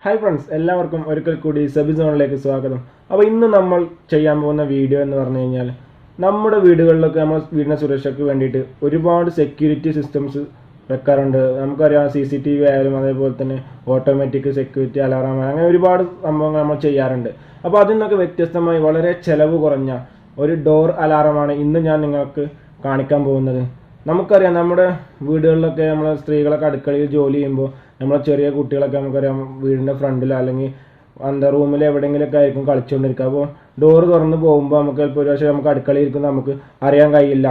Hi friends, എല്ലാവർക്കും ഒരിക്കൽ കൂടി സബിസോണിലേക്ക് സ്വാഗതം. അപ്പോൾ ഇന്ന് നമ്മൾ ചെയ്യാൻ പോകുന്ന വീഡിയോ എന്ന് പറഞ്ഞു കഴിഞ്ഞാൽ നമ്മുടെ വീടുകളിലൊക്കെ നമ്മൾ വീടിൻ്റെ സുരക്ഷയ്ക്ക് വേണ്ടിയിട്ട് ഒരുപാട് സെക്യൂരിറ്റി സിസ്റ്റംസ് വെക്കാറുണ്ട്. നമുക്കറിയാം CCTV ആയാലും അതേപോലെ തന്നെ ഓട്ടോമാറ്റിക് സെക്യൂരിറ്റി അലാറം അങ്ങനെ ഒരുപാട് സംഭവങ്ങൾ നമ്മൾ ചെയ്യാറുണ്ട്. അപ്പോൾ അതിൽ നിന്നൊക്കെ വ്യത്യസ്തമായി വളരെ ചിലവ് കുറഞ്ഞ ഒരു ഡോർ അലാറമാണ് ഇന്ന് ഞാൻ നിങ്ങൾക്ക് കാണിക്കാൻ പോകുന്നത്. നമുക്കറിയാം നമ്മുടെ വീടുകളിലൊക്കെ നമ്മളെ സ്ത്രീകളൊക്കെ അടുക്കളയിൽ ജോലി ചെയ്യുമ്പോൾ നമ്മളെ ചെറിയ കുട്ടികളൊക്കെ നമുക്കറിയാം വീടിൻ്റെ ഫ്രണ്ടിലോ അല്ലെങ്കിൽ റൂമിൽ എവിടെയെങ്കിലുമൊക്കെ ആയിരിക്കും കളിച്ചുകൊണ്ടിരിക്കുക. അപ്പോൾ ഡോറ് തുറന്ന് പോകുമ്പോൾ നമുക്ക് ചിലപ്പോൾ ഒരു പക്ഷേ നമുക്ക് അടുക്കളയിൽ ഇരിക്കുന്നത് നമുക്ക് അറിയാൻ കഴിയില്ല.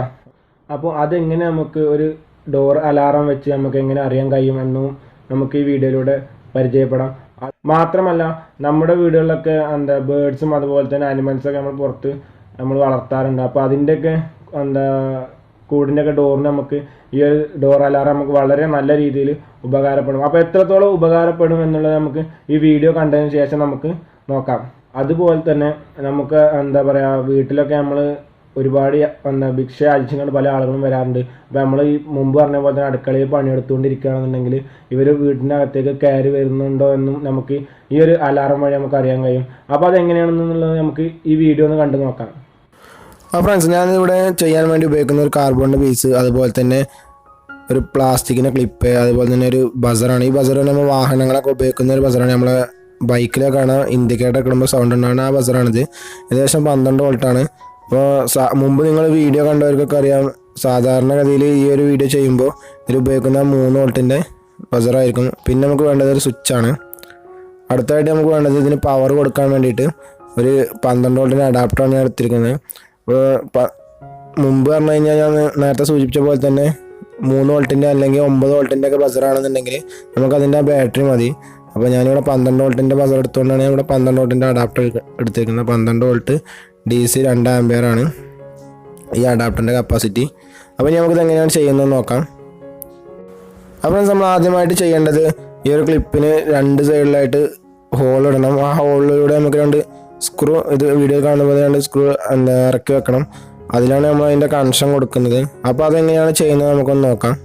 അപ്പോൾ അതെങ്ങനെ നമുക്ക് ഒരു ഡോർ അലാറം വെച്ച് നമുക്ക് എങ്ങനെ അറിയാൻ കഴിയുമെന്നും നമുക്ക് ഈ വീഡിയോയിലൂടെ പരിചയപ്പെടാം. മാത്രമല്ല നമ്മുടെ വീടുകളിലൊക്കെ ബേർഡ്സും അതുപോലെ തന്നെ ആനിമൽസൊക്കെ നമ്മൾ പുറത്ത് നമ്മൾ വളർത്താറുണ്ട്. അപ്പോൾ അതിൻ്റെയൊക്കെ കൂടിൻ്റെയൊക്കെ ഡോറിന് നമുക്ക് ഈ ഒരു ഡോർ അലാറം നമുക്ക് വളരെ നല്ല രീതിയിൽ ഉപകാരപ്പെടും. അപ്പോൾ എത്രത്തോളം ഉപകാരപ്പെടും എന്നുള്ളത് നമുക്ക് ഈ വീഡിയോ കണ്ടതിന് ശേഷം നമുക്ക് നോക്കാം. അതുപോലെ തന്നെ നമുക്ക് വീട്ടിലൊക്കെ നമ്മൾ ഒരുപാട് ഭിക്ഷ അയച്ചുകൊണ്ട് പല ആളുകളും വരാറുണ്ട്. അപ്പോൾ നമ്മൾ ഈ മുമ്പ് പറഞ്ഞ പോലെ തന്നെ അടുക്കളയിൽ പണിയെടുത്തുകൊണ്ടിരിക്കുകയാണെന്നുണ്ടെങ്കിൽ ഇവർ വീടിൻ്റെ അകത്തേക്ക് കയറി വരുന്നുണ്ടോ എന്നും നമുക്ക് ഈ ഒരു അലാറം വഴി നമുക്ക് അറിയാൻ കഴിയും. അപ്പോൾ അതെങ്ങനെയാണെന്നുള്ളത് നമുക്ക് ഈ വീഡിയോ ഒന്ന് കണ്ടു നോക്കാം. ഫ്രണ്ട്സ്, ഞാനിവിടെ ചെയ്യാൻ വേണ്ടി ഉപയോഗിക്കുന്ന ഒരു കാർബണിൻ്റെ പീസ്, അതുപോലെ തന്നെ ഒരു പ്ലാസ്റ്റിക്കിൻ്റെ ക്ലിപ്പ്, അതുപോലെ തന്നെ ഒരു ബസറാണ്. ഈ ബസർ നമ്മൾ വാഹനങ്ങളൊക്കെ ഉപയോഗിക്കുന്ന ഒരു ബസറാണ്. നമ്മളെ ബൈക്കിലൊക്കെയാണ് ഇൻഡിക്കേറ്റർ ഇടുമ്പോൾ സൗണ്ട് ഉണ്ടാകുന്ന ആ ബസറാണിത്. ഏകദേശം 12 വോൾട്ടാണ്. അപ്പോൾ മുമ്പ് നിങ്ങൾ വീഡിയോ കണ്ടവർക്കൊക്കെ അറിയാം, സാധാരണഗതിയിൽ ഈ ഒരു വീഡിയോ ചെയ്യുമ്പോൾ ഇതിൽ ഉപയോഗിക്കുന്ന 3 വോൾട്ടിൻ്റെ ബസറായിരിക്കും. പിന്നെ നമുക്ക് വേണ്ടത് ഒരു സ്വിച്ചാണ്. അടുത്തായിട്ട് നമുക്ക് വേണ്ടത് ഇതിന് പവർ കൊടുക്കാൻ വേണ്ടിയിട്ട് ഒരു 12 വോൾട്ടിൻ്റെ അഡാപ്റ്ററാണ് ഞാൻ എടുത്തിരിക്കുന്നത്. അപ്പോൾ മുമ്പ് പറഞ്ഞു കഴിഞ്ഞാൽ ഞാൻ നേരത്തെ സൂചിപ്പിച്ച പോലെ തന്നെ 3 വോൾട്ടിൻ്റെ അല്ലെങ്കിൽ 9 വോൾട്ടിൻ്റെ ഒക്കെ ബസറാണെന്നുണ്ടെങ്കിൽ നമുക്കതിൻ്റെ ബാറ്ററി മതി. അപ്പോൾ ഞാനിവിടെ 12 വോൾട്ടിൻ്റെ ബസർ എടുത്തുകൊണ്ടാണ് ഞാൻ ഇവിടെ 12 വോൾട്ടിൻ്റെ അഡാപ്റ്റർ എടുത്തിരിക്കുന്നത്. 12 വോൾട്ട് DC 2 ആംപിയറാണ് ഈ അഡാപ്റ്ററിൻ്റെ കപ്പാസിറ്റി. അപ്പോൾ നമുക്കിത് എങ്ങനെയാണ് ചെയ്യുന്നത് നോക്കാം. അപ്പോൾ നമ്മൾ ആദ്യമായിട്ട് ചെയ്യേണ്ടത് ഈ ഒരു ക്ലിപ്പിന് 2 സൈഡിലായിട്ട് ഹോൾ ഇടണം. ആ ഹോളിലൂടെ നമുക്ക് 2 സ്ക്രൂ, ഇത് വീഡിയോ കാണുമ്പോൾ 2 സ്ക്രൂ ഇറക്കി വെക്കണം. അതിലാണ് നമ്മൾ അതിൻ്റെ കണക്ഷൻ കൊടുക്കുന്നത്. അപ്പോൾ അതെങ്ങനെയാണ് ചെയ്യുന്നത് നമുക്കൊന്ന് നോക്കാം.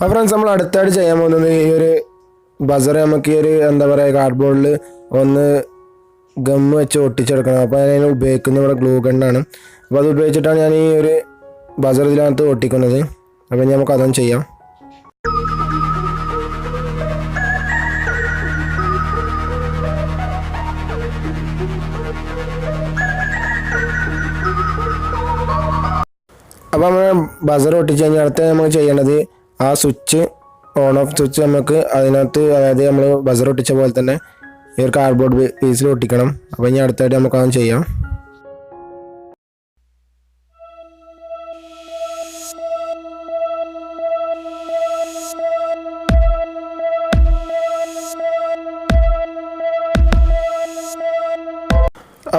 അപ്പോൾ ഫ്രണ്ട്സ്, നമ്മൾ അടുത്തായിട്ട് ചെയ്യാൻ പോകുന്നത് ഈ ഒരു ബസർ നമുക്ക് ഈ ഒരു കാർഡ്ബോർഡിൽ ഒന്ന് ഗമ്മ് വെച്ച് ഒട്ടിച്ചെടുക്കണം. അപ്പോൾ ഞാൻ ഉപയോഗിക്കുന്നത് ഇവിടെ ഗ്ലൂ ഗണ്ണാണ്. അപ്പോൾ അത് ഉപയോഗിച്ചിട്ടാണ് ഞാൻ ഈ ഒരു ബസർ ഇതിനകത്ത് ഒട്ടിക്കുന്നത്. അപ്പോൾ നമുക്ക് അതൊന്നും ചെയ്യാം. അപ്പോൾ നമ്മൾ ബസർ ഒട്ടിച്ച് കഴിഞ്ഞാൽ അടുത്ത നമുക്ക് ചെയ്യേണ്ടത് ആ സ്വിച്ച്, ഓൺ ഓഫ് സ്വിച്ച് നമുക്ക് അതിനകത്ത്, അതായത് നമ്മൾ ബസർ ഒട്ടിച്ച പോലെ തന്നെ ഈ ഒരു കാർഡ്ബോർഡ് പീസിൽ ഒട്ടിക്കണം. അപ്പോൾ ഇനി അടുത്തായിട്ട് നമുക്കത് ചെയ്യാം.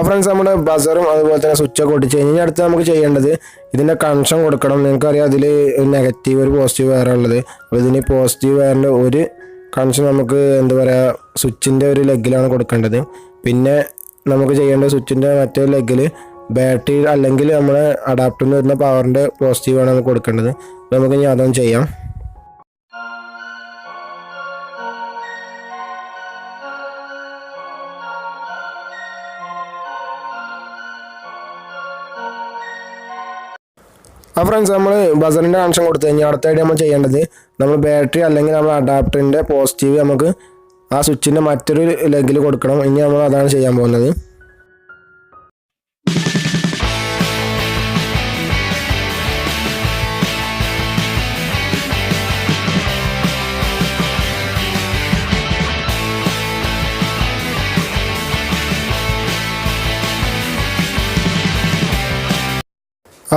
ഫ്രണ്ട്സ്, നമ്മുടെ ബസറും അതുപോലെ തന്നെ സ്വിച്ചൊക്കെ ഒട്ടിച്ച് കഴിഞ്ഞാൽ അടുത്ത് നമുക്ക് ചെയ്യേണ്ടത് ഇതിൻ്റെ കണക്ഷൻ കൊടുക്കണം. നിങ്ങൾക്കറിയാം അതിൽ ഒരു നെഗറ്റീവ് ഒരു പോസിറ്റീവ് വയറാണ് ഉള്ളത്. അപ്പോൾ ഇതിന് പോസിറ്റീവ് വയറിൻ്റെ ഒരു കണക്ഷൻ നമുക്ക് സ്വിച്ചിൻ്റെ ഒരു ലെഗിലാണ് കൊടുക്കേണ്ടത്. പിന്നെ നമുക്ക് ചെയ്യേണ്ടത് സ്വിച്ചിൻ്റെ മറ്റേ ലെഗിൽ ബാറ്ററി അല്ലെങ്കിൽ നമ്മുടെ അഡാപ്റ്ററിന് വരുന്ന പവറിൻ്റെ പോസിറ്റീവാണ് നമുക്ക് കൊടുക്കേണ്ടത്. അപ്പോൾ നമുക്ക് ഇനി അതൊന്നും ചെയ്യാം. ഫ്രണ്ട്സ്, നമ്മൾ ബസറിൻ്റെ കണക്ഷൻ കൊടുത്തു കഴിഞ്ഞാൽ അടുത്തായിട്ട് നമ്മൾ ചെയ്യേണ്ടത് നമ്മൾ ബാറ്ററി അല്ലെങ്കിൽ നമ്മൾ അഡാപ്റ്ററിൻ്റെ പോസിറ്റീവ് നമുക്ക് ആ സ്വിച്ചിൻ്റെ മറ്റൊരു ലെഗിൽ കൊടുക്കണം. ഇനി നമ്മൾ അതാണ് ചെയ്യാൻ പോകുന്നത്.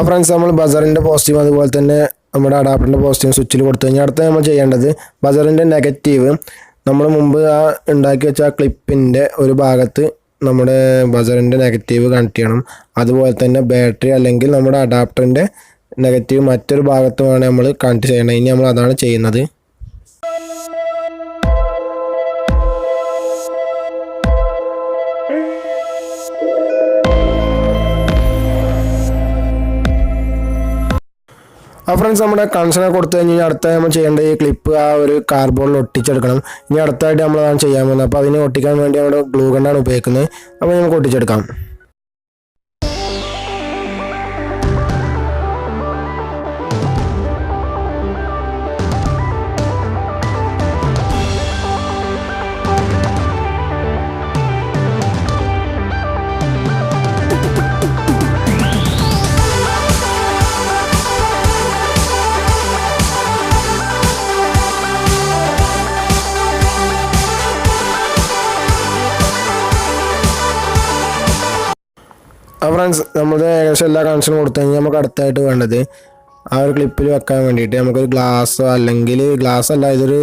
ഫ്രണ്ട്സ്, നമ്മൾ ബസറിൻ്റെ പോസിറ്റീവ് അതുപോലെ തന്നെ നമ്മുടെ അഡാപ്റ്ററിൻ്റെ പോസിറ്റീവ് സ്വിച്ചിൽ കൊടുത്തു കഴിഞ്ഞാൽ അടുത്ത നമ്മൾ ചെയ്യേണ്ടത് ബസറിൻ്റെ നെഗറ്റീവ് നമ്മൾ മുമ്പ് ആ ഉണ്ടാക്കി വെച്ച ആ ക്ലിപ്പിൻ്റെ ഒരു ഭാഗത്ത് നമ്മുടെ ബസറിൻ്റെ നെഗറ്റീവ് കണക്ട് ചെയ്യണം. അതുപോലെ തന്നെ ബാറ്ററി അല്ലെങ്കിൽ നമ്മുടെ അഡാപ്റ്ററിൻ്റെ നെഗറ്റീവ് മറ്റൊരു ഭാഗത്തുമാണ് നമ്മൾ കണക്ട് ചെയ്യണം. ഇനി നമ്മൾ അതാണ് ചെയ്യുന്നത്. ഫ്രണ്ട്സ് നമ്മുടെ കണക്ഷനെ കൊടുത്തു കഴിഞ്ഞാൽ അടുത്ത നമ്മൾ ചെയ്യേണ്ട ഈ ക്ലിപ്പ് ആ ഒരു കാർബോർഡിൽ ഒട്ടിച്ചെടുക്കണം. ഇനി അടുത്തായിട്ട് നമ്മളതാണ് ചെയ്യാൻ പോകുന്നത്. അപ്പോൾ അതിനെ ഒട്ടിക്കാൻ വേണ്ടി നമ്മുടെ ഗ്ലൂ ഗണ്ണാണ് ഉപയോഗിക്കുന്നത്. അപ്പോൾ നമുക്ക് ഒട്ടിച്ചെടുക്കാം. ഫ്രണ്ട്സ് നമ്മുടെ ഏകദേശം എല്ലാ കണക്ഷനും കൊടുത്തു കഴിഞ്ഞാൽ നമുക്ക് അടുത്തായിട്ട് വേണ്ടത് ആ ഒരു ക്ലിപ്പിൽ വെക്കാൻ വേണ്ടിയിട്ട് നമുക്കൊരു ഗ്ലാസ്സോ അല്ലെങ്കിൽ ഗ്ലാസ് അല്ല, ഇതൊരു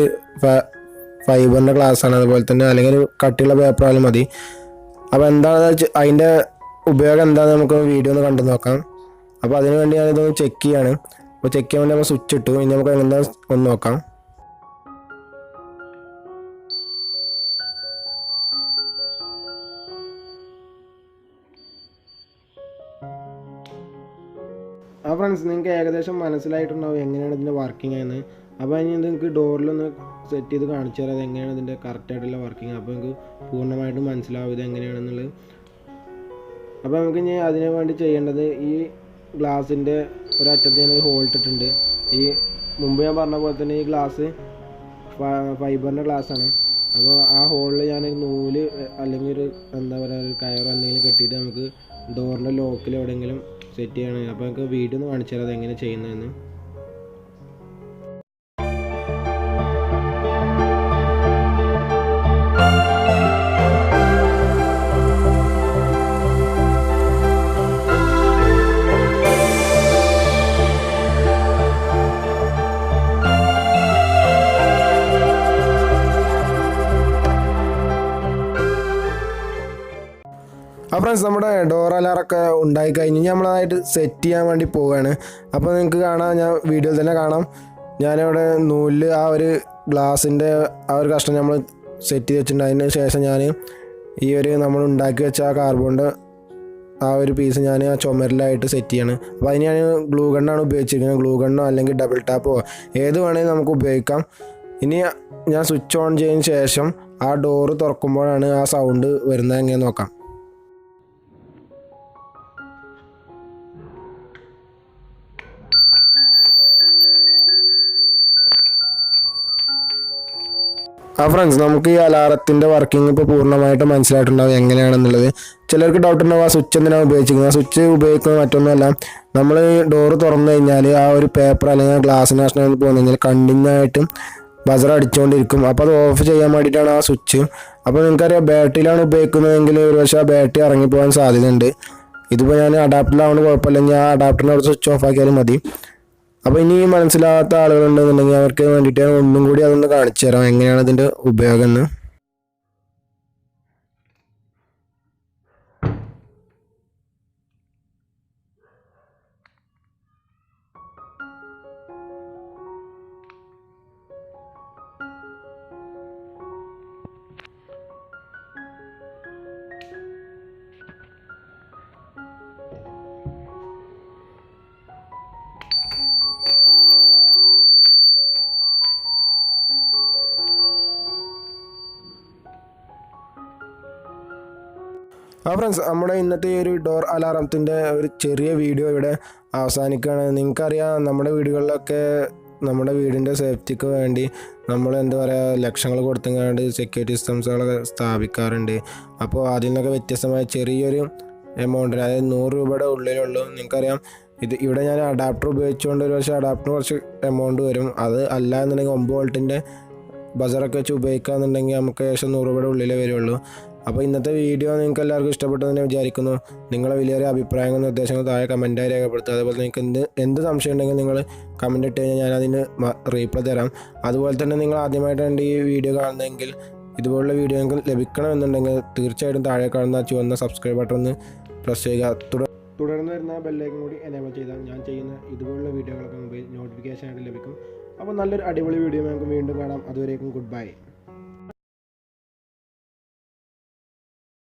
ഫൈബറിൻ്റെ ഗ്ലാസ്സാണ്. അതുപോലെ തന്നെ അല്ലെങ്കിൽ ഒരു കട്ടിയുള്ള പേപ്പർ ആയാലും മതി. അപ്പോൾ എന്താണ് അതിൻ്റെ ഉപയോഗം എന്താണെന്ന് നമുക്ക് വീഡിയോ ഒന്ന് കണ്ടു നോക്കാം. അപ്പോൾ അതിന് വേണ്ടി ഞാനിതൊന്ന് ചെക്ക് ചെയ്യാണ്. അപ്പോൾ ചെക്ക് ചെയ്യാൻ വേണ്ടി നമ്മൾ സ്വിച്ച് ഇട്ടു. ഇനി നമുക്ക് എന്താ ഒന്ന് നോക്കാം. ഫ്രണ്ട്സ് നിങ്ങൾക്ക് ഏകദേശം മനസ്സിലായിട്ടുണ്ടാവും എങ്ങനെയാണ് ഇതിൻ്റെ വർക്കിംഗ് എന്ന്. അപ്പോൾ ഇനി നിങ്ങൾക്ക് ഡോറിലൊന്ന് സെറ്റ് ചെയ്ത് കാണിച്ചു തരാം എങ്ങനെയാണ് ഇതിൻ്റെ കറക്റ്റായിട്ടുള്ള വർക്കിംഗ്. അപ്പോൾ നിങ്ങൾക്ക് പൂർണ്ണമായിട്ടും മനസ്സിലാവും ഇത് എങ്ങനെയാണെന്നുള്ളത്. അപ്പോൾ നമുക്ക് ഇനി അതിന് വേണ്ടി ചെയ്യേണ്ടത് ഈ ഗ്ലാസിൻ്റെ ഒരറ്റത്ത് ഞാനൊരു ഹോൾ ഇട്ടിട്ടുണ്ട്. ഈ മുമ്പ് ഞാൻ പറഞ്ഞ പോലെ തന്നെ ഈ ഗ്ലാസ് ഫൈബറിൻ്റെ ഗ്ലാസ്സാണ്. അപ്പോൾ ആ ഹോളിൽ ഞാനൊരു നൂല് അല്ലെങ്കിൽ ഒരു എന്താ പറയുക ഒരു കയറോ എന്തെങ്കിലും കെട്ടിയിട്ട് നമുക്ക് ഡോറിൻ്റെ ലോക്കിൽ എവിടെയെങ്കിലും സെറ്റ് ചെയ്യണം. അപ്പോൾ നമുക്ക് വീഡിയോ ഒന്ന് കാണിച്ചു തരാം അതെങ്ങനെ ചെയ്യുന്നതെന്ന്. ഫ്രണ്ട്സ് നമ്മുടെ ഡോർ അലാറൊക്കെ ഉണ്ടായി കഴിഞ്ഞ് നമ്മളതായിട്ട് സെറ്റ് ചെയ്യാൻ വേണ്ടി പോവുകയാണ്. അപ്പോൾ നിങ്ങൾക്ക് കാണാം, ഞാൻ വീഡിയോയിൽ തന്നെ കാണാം, ഞാനിവിടെ നൂലിൽ ആ ഒരു ഗ്ലാസിൻ്റെ ആ ഒരു കഷ്ണം നമ്മൾ സെറ്റ് ചെയ്ത് വെച്ചിട്ടുണ്ട്. അതിന് ശേഷം ഞാൻ ഈ ഒരു നമ്മൾ ഉണ്ടാക്കി വെച്ച ആ കാർബോണിൻ്റെ ആ ഒരു പീസ് ഞാൻ ആ ചുമരിലായിട്ട് സെറ്റ് ചെയ്യാണ്. അപ്പോൾ അതിന് ഞാൻ ഗ്ലൂ ഗണ്ണാണ് ഉപയോഗിച്ചിരിക്കുന്നത്. ഗ്ലൂ ഗണ്ണോ അല്ലെങ്കിൽ ഡബിൾ ടാപ്പോ ഏത് വേണമെങ്കിലും നമുക്ക് ഉപയോഗിക്കാം. ഇനി ഞാൻ സ്വിച്ച് ഓൺ ചെയ്തതിന് ശേഷം ആ ഡോറ് തുറക്കുമ്പോഴാണ് ആ സൗണ്ട് വരുന്നത് എങ്ങനെ നോക്കാം. ഫ്രണ്ട്സ് നമുക്ക് ഈ അലാറത്തിൻ്റെ വർക്കിംഗ് ഇപ്പോൾ പൂർണ്ണമായിട്ട് മനസ്സിലായിട്ടുണ്ടാവും എങ്ങനെയാണെന്നുള്ളത്. ചിലർക്ക് ഡൗട്ട് ഉണ്ടാവും ആ സ്വിച്ച് എന്തിനാണ് ഉപയോഗിച്ചിരിക്കുന്നത്. ആ സ്വിച്ച് ഉപയോഗിക്കുന്നത് മറ്റൊന്നുമല്ല, നമ്മൾ ഡോറ് തുറന്നു കഴിഞ്ഞാൽ ആ ഒരു പേപ്പർ അല്ലെങ്കിൽ ഗ്ലാസിന് കഷ്ണം പോന്നു കഴിഞ്ഞാൽ കണ്ടിന്യൂ ആയിട്ട് ബസർ അടിച്ചുകൊണ്ടിരിക്കും. അപ്പോൾ അത് ഓഫ് ചെയ്യാൻ വേണ്ടിയിട്ടാണ് ആ സ്വിച്ച്. അപ്പോൾ നിങ്ങൾക്കറിയാം ബാറ്ററിയിലാണ് ഉപയോഗിക്കുന്നതെങ്കിൽ ഒരു പക്ഷേ ആ ബാറ്ററി ഇറങ്ങിപ്പോകാൻ സാധ്യതയുണ്ട്. ഇതിപ്പോൾ ഞാൻ അഡാപ്റ്ററിലാവുകൊണ്ട് കുഴപ്പമില്ല, ഞാൻ അഡാപ്റ്ററിനെ അവിടെ സ്വിച്ച് ഓഫ് ആക്കിയാലും മതി. അപ്പോൾ ഇനി മനസ്സിലാവാത്ത ആളുകളുണ്ടെന്നുണ്ടെങ്കിൽ അവർക്ക് വേണ്ടിയിട്ട് ഒന്നും കൂടി അതൊന്ന് കാണിച്ചു തരാം എങ്ങനെയാണ് ഇതിൻ്റെ ഉപയോഗം എന്ന്. ഫ്രണ്ട്സ് നമ്മുടെ ഇന്നത്തെ ഈ ഒരു ഡോർ അലാറത്തിൻ്റെ ഒരു ചെറിയ വീഡിയോ ഇവിടെ അവസാനിക്കുകയാണ്. നിങ്ങൾക്കറിയാം നമ്മുടെ വീടുകളിലൊക്കെ നമ്മുടെ വീടിൻ്റെ സേഫ്റ്റിക്ക് വേണ്ടി നമ്മൾ എന്താ പറയുക ലക്ഷങ്ങൾ കൊടുത്തുകൊണ്ട് സെക്യൂരിറ്റി സിസ്റ്റംസുകളൊക്കെ സ്ഥാപിക്കാറുണ്ട്. അപ്പോൾ അതിൽ നിന്നൊക്കെ വ്യത്യസ്തമായ ചെറിയൊരു എമൗണ്ടിന്, അതായത് 100 രൂപയുടെ ഉള്ളിലുള്ളൂ. നിങ്ങൾക്കറിയാം ഇവിടെ ഞാൻ അഡാപ്റ്റർ ഉപയോഗിച്ചുകൊണ്ട് ഒരു പക്ഷേ അഡാപ്റ്ററിന് കുറച്ച് എമൗണ്ട് വരും. അത് അല്ല എന്നുണ്ടെങ്കിൽ 9 വോൾട്ടിൻ്റെ ബസറൊക്കെ വെച്ച് ഉപയോഗിക്കുകയെന്നുണ്ടെങ്കിൽ നമുക്ക് ഏകദേശം 100 രൂപയുടെ ഉള്ളിലേ വരുള്ളൂ. അപ്പോൾ ഇന്നത്തെ വീഡിയോ നിങ്ങൾക്ക് എല്ലാവർക്കും ഇഷ്ടപ്പെട്ടെന്ന് വിചാരിക്കുന്നു. നിങ്ങളെ വലിയൊരു അഭിപ്രായങ്ങളും നിർദ്ദേശങ്ങളും താഴെ കമൻറ്റായി രേഖപ്പെടുത്തുക. അതുപോലെ നിങ്ങൾക്ക് എന്ത് സംശയം ഉണ്ടെങ്കിൽ നിങ്ങൾ കമൻറ്റ് ഇട്ട് കഴിഞ്ഞാൽ ഞാനതിന് റീപ്ലൈ തരാം. അതുപോലെ തന്നെ നിങ്ങൾ ആദ്യമായിട്ടാണ് ഈ വീഡിയോ കാണുന്നതെങ്കിൽ ഇതുപോലുള്ള വീഡിയോ നിങ്ങൾക്ക് ലഭിക്കണമെന്നുണ്ടെങ്കിൽ തീർച്ചയായിട്ടും താഴെ കാണുന്ന ചുവന്ന സബ്സ്ക്രൈബ് ബട്ടൺ ഒന്ന് പ്രസ് ചെയ്യുക. തുടർന്ന് വരുന്ന ബെല്ലൈക്കൻ കൂടി എനേബിൾ ചെയ്താൽ ഞാൻ ചെയ്യുന്ന ഇതുപോലുള്ള വീഡിയോകളൊക്കെ മൊബൈൽ നോട്ടിഫിക്കേഷൻ ആയിട്ട് ലഭിക്കും. അപ്പോൾ നല്ലൊരു അടിപൊളി വീഡിയോ നമുക്ക് വീണ്ടും കാണാം. അതുവരേക്കും ഗുഡ് ബൈ.